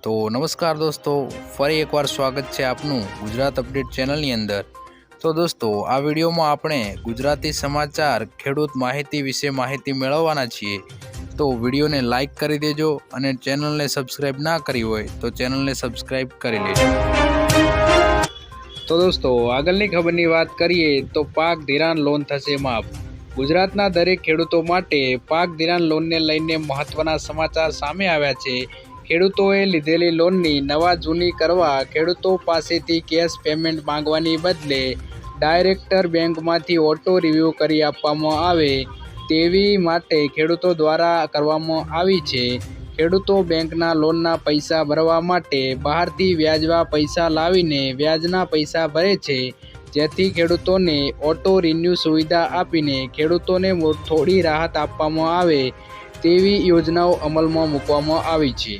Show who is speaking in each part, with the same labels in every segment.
Speaker 1: तो नमस्कार दोस्तों, फरी एक बार स्वागत है आपनु गुजरात अपडेट चैनल अंदर। तो दोस्तों, आ वीडियो में आपणे गुजराती समाचार खेडूत माहिती विषे माहिती मेळववाना छीए। तो वीडियो ने लाइक करी देजो अने चैनल ने सब्सक्राइब ना करी होय तो चैनल ने सब्सक्राइब करी लेजो। तो दोस्तों, आगळनी खबरनी बात करिए तो पाक धिराण लोन थशे माफ। गुजरातना दरेक खेडूतो माटे पाक धिराण लोन ने लईने महत्वना समाचार सामे आव्या छे। खेडूतोए लीधेली लोननी नवा जूनी करवा खेडूतो पासेथी केश पेमेंट मांगवानी बदले डायरेक्टर बेंकमांथी ऑटो रिव्यू करी आपवामां आवे तेवी माटे खेडूतो द्वारा करवामां आवी छे। खेडूतो बेंकना लोनना पैसा भरवा माटे बहारथी व्याजवा पैसा लावीने व्याजना पैसा भरे छे, जेथी खेडूतोने ऑटो रिन्यू सुविधा आपीने खेडूतोने थोड़ी राहत आपवामां आवे तेवी योजनाओ अमलमां मूकवामां आवी छे।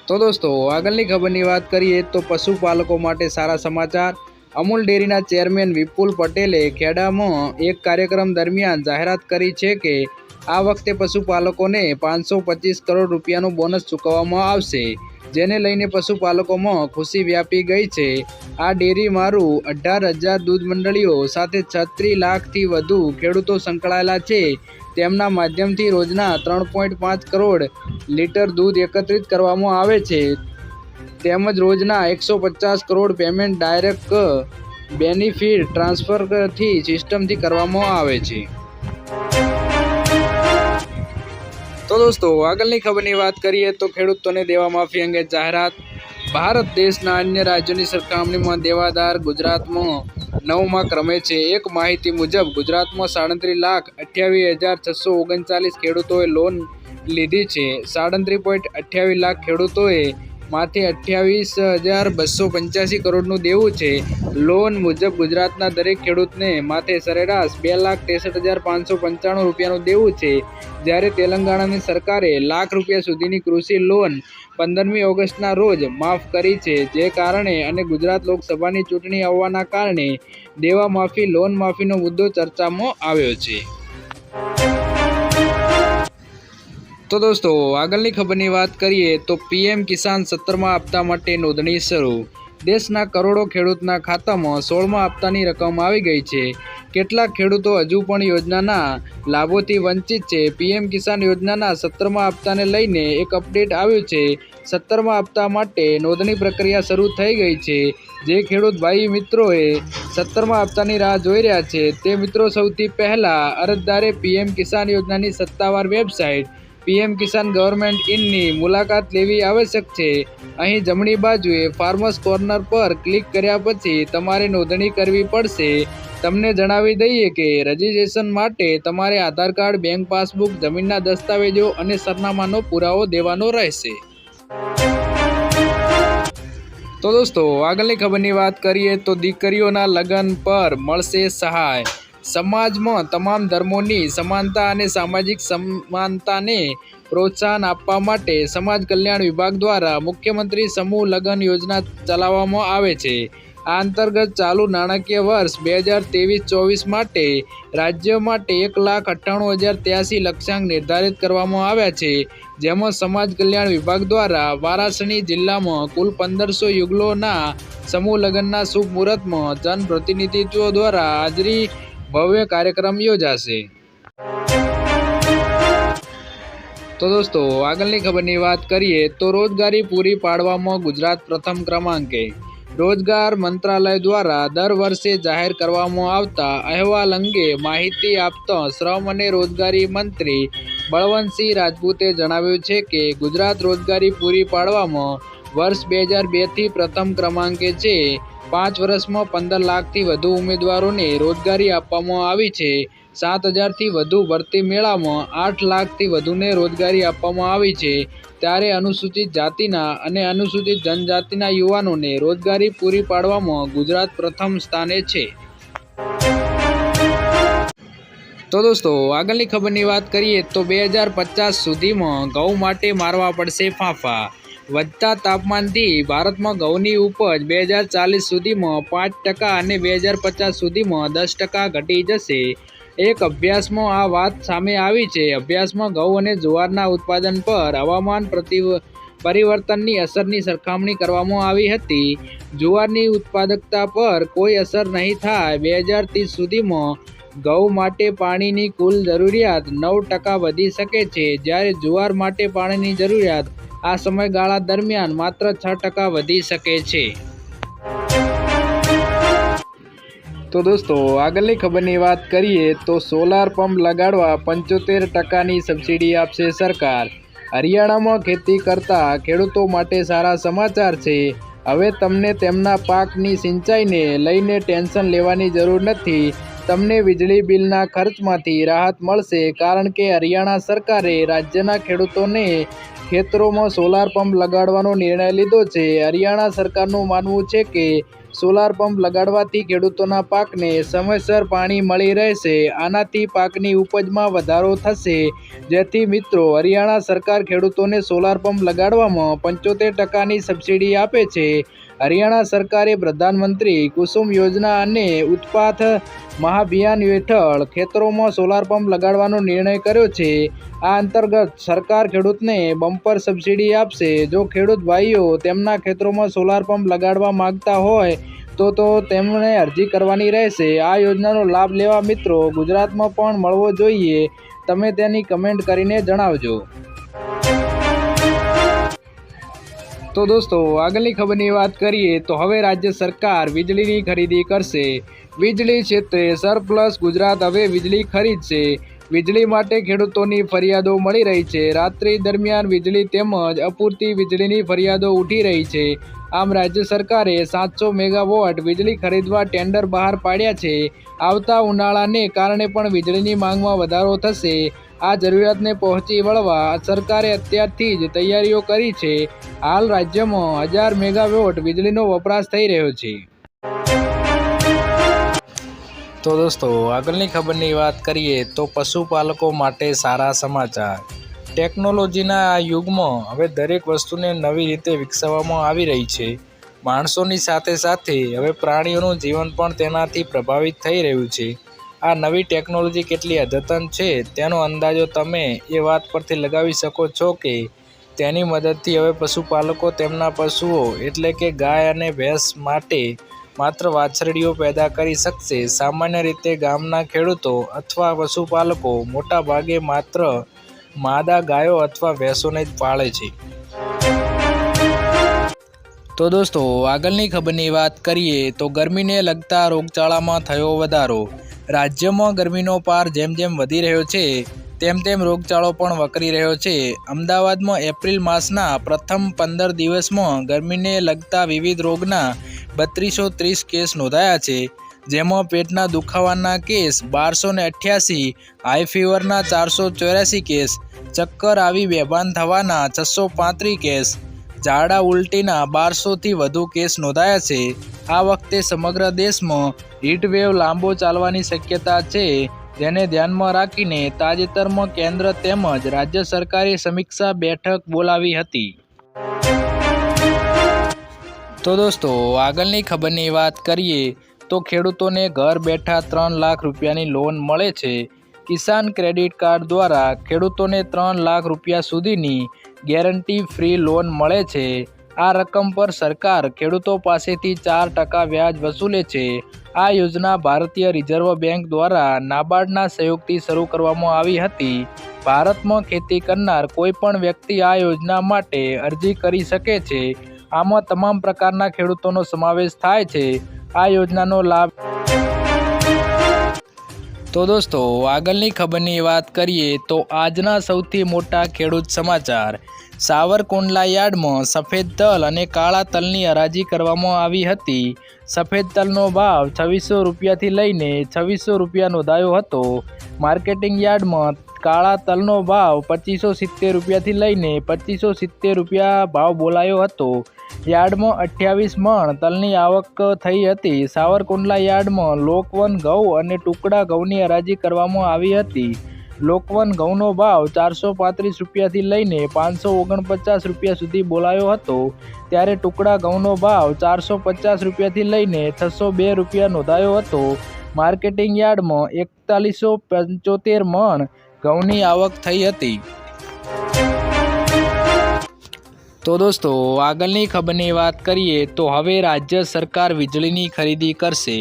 Speaker 1: तो दोस्तों, आगळनी खबरनी बात करिए तो पशुपालकों माटे सारा समाचार। अमूल डेरीना चेरमेन विपुल पटेले खेडामां एक कार्यक्रम दरमियान जाहेरात करी छे के आ वखते पशुपालकोने 525 करोड़ रूपियानो बोनस चूकववामां आवशे, जेने लईने पशुपालकोमां खुशी व्यापी गई छे। आ डेरी मारू 18,000 दूध मंडळीओ साथे 36 लाखथी वधु खेडूतो संकळायेला छे। तेमना माध्यमथी रोजना 3.5 करोड़ लीटर दूध एकत्रित करवामां आवे छे, તેમજ રોજના 150 કરોડ પેમેન્ટ ડાયરેક્ટ બેનિફિટ ટ્રાન્સફરથી સિસ્ટમથી કરવામાં આવે છે। તો દોસ્તો, આગળની ખબરની વાત કરીએ તો ખેડૂતોને દેવા માફી અંગે જાહેરાત। ભારત દેશના અન્ય રાજ્યોની સરખામણીમાં દેવાદાર ગુજરાતમાં 9મા ક્રમે છે। એક માહિતી મુજબ ગુજરાતમાં 37,28,639 ખેડૂતોએ લોન લીધી છે। 37.28 લાખ ખેડૂતોએ माथे 28,285 करोड़નું દેવું છે। લોન મુજબ ગુજરાતના દરેક ખેડૂતને માથે સરેરાશ 2,63,595 રૂપિયાનું દેવું છે, જ્યારે તેલંગાણાની સરકારે લાખ રૂપિયા સુધીની કૃષિ લોન 15મી ઓગસ્ટના રોજ માફ કરી છે, જે કારણે અને ગુજરાત લોકસભાની ચૂંટણી આવવાના કારણે દેવા માફી લોન માફીનો મુદ્દો ચર્ચામાં આવ્યો છે। तो दोस्तों, आगळनी खबरनी बात करिए तो पीएम किसान 17मा हप्ता माटे नोंधणी शरू। देशना करोड़ों खेडूतना खातामां 16मा हप्तानी रकम आवी गई छे। केटलाक खेडूतो हजू पण योजनाना लाभोथी वंचित छे। पीएम किसान योजनाना 17मा हप्ताने लईने एक अपडेट आव्युं छे। 17मा हप्ता माटे नोंधणी प्रक्रिया शरू थई गई छे। जे खेडूत भाई मित्रोए 17मा हप्तानी राह जोई रह्या छे ते मित्रो सौथी पहेला अरजदारे पीएम किसान योजनानी सत्तावार वेबसाइट पीएम किसान गवर्नमेंट इननी मुलाकात लेवी आवश्यक छे। अहीं जमणी बाजुए फार्मर्स कॉर्नर पर क्लिक कर्या पछी तमारे नोंधणी करवी पड़शे। तमने जणावी दईए के रजिस्ट्रेशन माटे तमारे आधार कार्ड, बैंक पासबुक, जमीनना दस्तावेजो अने सरनामानो पुरावो देवानो रहेशे। तो दोस्तों, आगळनी खबरनी बात करिए तो दीकरीओना लग्न पर मळशे सहाय। समाजमां तमाम धर्मोनी समानता अने सामाजिक समानताने प्रोत्साहन आपवा माटे समाज कल्याण विभाग द्वारा मुख्यमंत्री समूह लग्न योजना चलाववामां आवे छे। आ अंतर्गत चालू नाणाकीय वर्ष 2023-24 माटे राज्य माटे 1,98,083 लक्ष्यांक निर्धारित करवामां आव्या छे, जेमां समाज कल्याण विभाग द्वारा वाराणसी जिल्लामां कुल 1500 युगलोना समूह लग्नना शुभ मुहूर्तमां जनप्रतिनिधित्व द्वारा हाजरी भव्य कार्यक्रम योजाशे। तो दोस्तों, आगळनी खबरनी बात करिए तो रोजगारी पूरी पाडवामां गुजरात प्रथम क्रमांके। रोजगार मंत्रालय द्वारा दर वर्षे जाहेर करवामां आवता अहेवाल अंगे माहिती आपता श्रम अने रोजगारी मंत्री बळवंतसिंह राजपूते जणाव्युं छे के गुजरात रोजगारी पूरी पाडवामां वर्ष 2002 थी प्रथम क्रमांके छे। 5 वर्षमां 15 लाखथी વધુ ઉમેદવારોને રોજગારી આપવામાં આવી છે। 7,000થી વધુ ભરતી મેળામાં 8 લાખથી વધુને રોજગારી આપવામાં આવી છે। ત્યારે અનુસૂચિત જાતિના અને અનુસૂચિત જનજાતિના યુવાનોને રોજગારી પૂરી પાડવામાં ગુજરાત પ્રથમ સ્થાને છે। तो दोस्तों, आगळनी खबरनी बात करिए तो 2050 सुधीमां घઉં માટે मारवा पड़शे फांफा। વધતા તાપમાનથી ભારતમાં ઘઉંની ઉપજ 2040 સુધીમાં 5% અને 2050 સુધીમાં 10% ઘટી જશે। એક અભ્યાસમાં આ વાત સામે આવી છે. અભ્યાસમાં ઘઉં અને જુવારના ઉત્પાદન પર હવામાન પરિવર્તનની અસરની સરખામણી કરવામાં આવી હતી. જુવારની ઉત્પાદકતા પર કોઈ અસર નહીં થાય. 2030 સુધીમાં ઘઉં માટે પાણીની કુલ જરૂરિયાત 9% વધી શકે છે, જ્યારે જુવાર માટે પાણીની જરૂરિયાત આ સમયગાળા દરમિયાન માત્ર 6% વધી શકે છે. તો દોસ્તો, આગળની ખબરની વાત કરીએ તો સોલાર પંપ લગાડવા 75%ની સબસિડી આપશે સરકાર. હરિયાણામાં ખેતી કરતા ખેડૂતો માટે સારા સમાચાર છે. હવે તમને તેમના પાકની સિંચાઈને લઈને ટેન્શન લેવાની જરૂર નથી. તમને વીજળી બિલના ખર્ચમાંથી રાહત મળશે, કારણ કે હરિયાણા સરકારે રાજ્યના ખેડૂતોને ખેતરોમાં સોલાર પંપ લગાડવાનો નિર્ણય લીધો છે. હરિયાણા સરકારનું માનવું છે કે સોલાર પંપ લગાડવાથી ખેડૂતોના પાકને સમયસર પાણી મળી રહેશે. આનાથી પાકની ઉપજમાં વધારો થશે. જેથી મિત્રો, હરિયાણા સરકાર ખેડૂતોને સોલાર પંપ લગાડવામાં 75%ની સબસિડી આપે છે. હરિયાણા સરકારે પ્રધાનમંત્રી કુસુમ યોજના અને ઉત્પાથ મહાભિયાન હેઠળ ખેતરોમાં સોલાર પંપ લગાડવાનો નિર્ણય કર્યો છે. આ અંતર્ગત સરકાર ખેડૂતને બમ્પર સબસિડી આપશે. જો ખેડૂત ભાઈઓ તેમના ખેતરોમાં સોલાર પંપ લગાડવા માંગતા હોય તો તેમણે અરજી કરવાની રહેશે. આ યોજનાનો લાભ લેવા મિત્રો ગુજરાતમાં પણ મળવો જોઈએ. તમે તેની કમેન્ટ કરીને જણાવજો. તો દોસ્તો, આગળની ખબરની વાત કરીએ તો હવે રાજ્ય સરકાર વીજળીની ખરીદી કરશે. વીજળી ક્ષેત્રે સરપ્લસ. ગુજરાત હવે વીજળી ખરીદશે. વીજળી માટે ખેડૂતોની ફરિયાદો મળી રહી છે. રાત્રિ દરમિયાન વીજળી તેમજ અપૂરતી વીજળીની ફરિયાદો ઉઠી રહી છે. આમ રાજ્ય સરકારે 700 મેગાવોટ વીજળી ખરીદવા ટેન્ડર બહાર પાડ્યા છે. આવતા ઉનાળાને કારણે પણ વીજળીની માંગમાં વધારો થશે. આ જરૂરિયાતને પહોંચી વળવા સરકારે અત્યારથી જ તૈયારીઓ કરી છે. હાલ રાજ્યમાં 1000 મેગાવોટ વીજળીનો વપરાશ થઈ રહ્યો છે. તો દોસ્તો, આગળની ખબરની વાત કરીએ તો પશુપાલકો માટે સારા સમાચાર. ટેકનોલોજીના આ યુગમાં હવે દરેક વસ્તુને નવી રીતે વિકસાવવામાં આવી રહી છે. માણસોની સાથે સાથે હવે પ્રાણીઓનું જીવન પણ તેનાથી પ્રભાવિત થઈ રહ્યું છે. આ નવી ટેકનોલોજી કેટલી અદ્યતન છે તેનો અંદાજો તમે એ વાત પરથી લગાવી શકો છો કે તેની મદદથી હવે પશુપાલકો તેમના પશુઓ એટલે કે ગાય અને ભેંસ માટે માત્ર વાછરડીઓ પેદા કરી શકશે. સામાન્ય રીતે ગામના ખેડૂતો અથવા પશુપાલકો મોટા ભાગે માત્ર માદા ગાયો અથવા ભેંસોને જ પાળે છે. તો દોસ્તો, આગળની ખબરની વાત કરીએ તો ગરમીને લગતા રોગચાળામાં થયો વધારો. રાજ્યમાં ગરમીનો પાર જેમ જેમ વધી રહ્યો છે તેમ રોગચાળો પણ વકરી રહ્યો છે. અમદાવાદમાં એપ્રિલ માસના પ્રથમ 15 દિવસમાં ગરમીને લગતા વિવિધ રોગના 3230 કેસ નોંધાયા છે. જેમાં પેટના દુખાવાના કેસ 1288, હાઈ ફીવરના 484 કેસ, ચક્કર આવી બેભાન થવાના 635 કેસ, ઝાડા ઉલટીના 1200થી વધુ કેસ નોંધાયા છે. આ વખતે સમગ્ર દેશમાં હીટવેવ લાંબો ચાલવાની શક્યતા છે, જેને ધ્યાનમાં રાખીને તાજેતરમાં કેન્દ્ર તેમજ રાજ્ય સરકારે સમીક્ષા બેઠક બોલાવી હતી. તો દોસ્તો, આગળની ખબરની વાત કરીએ તો ખેડૂતોને ઘર બેઠા 3 લાખ રૂપિયાની લોન મળે છે. કિસાન ક્રેડિટ કાર્ડ દ્વારા ખેડૂતોને 3 લાખ રૂપિયા સુધીની ગેરંટી ફ્રી લોન મળે છે. આ રકમ પર સરકાર ખેડૂતો પાસેથી 4% વ્યાજ વસૂલે છે. આ યોજના ભારતીય રિઝર્વ બેંક દ્વારા નાબાર્ડના સહયોગથી શરૂ કરવામાં આવી હતી. ભારતમાં ખેતી કરનાર કોઈ પણ વ્યક્તિ આ યોજના માટે અરજી કરી શકે છે. આમાં તમામ પ્રકારના ખેડૂતોનો સમાવેશ થાય છે. આ યોજનાનો લાભ. તો દોસ્તો, આગળની ખબરની વાત કરીએ તો આજના સૌથી મોટા ખેડૂત સમાચાર. સાવરકુંડલા યાર્ડમાં સફેદ તલ અને કાળા તલની હરાજી કરવામાં આવી હતી. સફેદ તલનો ભાવ 2600 રૂપિયાથી લઈને 2600 રૂપિયા નોંધાયો હતો. માર્કેટિંગ યાર્ડમાં કાળા તલનો ભાવ 2570 રૂપિયાથી લઈને 2570 રૂપિયા ભાવ બોલાયો હતો. યાર્ડમાં 28 મણ તલની આવક થઈ હતી. સાવરકુંડલા યાર્ડમાં લોકવન ઘઉં અને ટુકડા ઘઉંની હરાજી કરવામાં આવી હતી. લોકવન ઘઉંનો ભાવ 435 રૂપિયાથી લઈને 549 રૂપિયા સુધી બોલાયો હતો, ત્યારે ટુકડા ઘઉંનો ભાવ 450 રૂપિયાથી લઈને 602 રૂપિયા નોંધાયો હતો. માર્કેટિંગ યાર્ડમાં 4175 મણ ઘઉંની આવક થઈ હતી। તો દોસ્તો આગળની ખબરની વાત કરીએ તો હવે રાજ્ય સરકાર વીજળીની ખરીદી કરશે।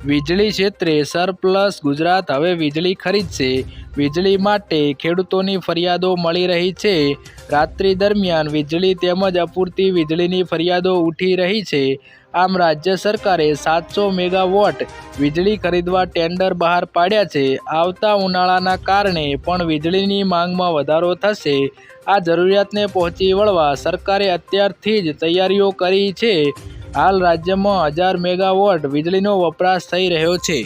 Speaker 1: વીજળી ક્ષેત્રે સરપ્લસ ગુજરાત હવે વીજળી ખરીદશે। વીજળી માટે ખેડૂતોની ફરિયાદો મળી રહી છે। રાત્રિ દરમિયાન વીજળી તેમજ અપૂરતી વીજળીની ફરિયાદો ઉઠી રહી છે। આમ રાજ્ય સરકારે 700 મેગાવોટ વીજળી ખરીદવા ટેન્ડર બહાર પાડ્યા છે। આવતા ઉનાળાના કારણે પણ વીજળીની માંગમાં વધારો થશે। આ જરૂરિયાતને પહોંચી વળવા સરકારે અત્યારથી જ તૈયારીઓ કરી છે। હાલ રાજ્યમાં 1000 મેગાવોટ વીજળીનો વપરાશ થઈ રહ્યો છે।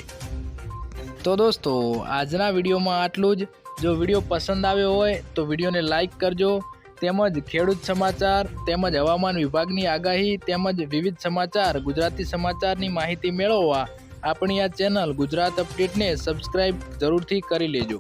Speaker 1: તો દોસ્તો આજના વિડીયોમાં આટલું જ। જો વિડીયો પસંદ આવ્યો હોય તો વિડીયોને લાઈક કરજો, તેમજ ખેડૂત સમાચાર તેમજ હવામાન વિભાગની આગાહી તેમજ વિવિધ સમાચાર ગુજરાતી સમાચારની માહિતી મેળવવા આપણી આ ચેનલ ગુજરાત અપડેટને સબસ્ક્રાઈબ જરૂરથી કરી લેજો।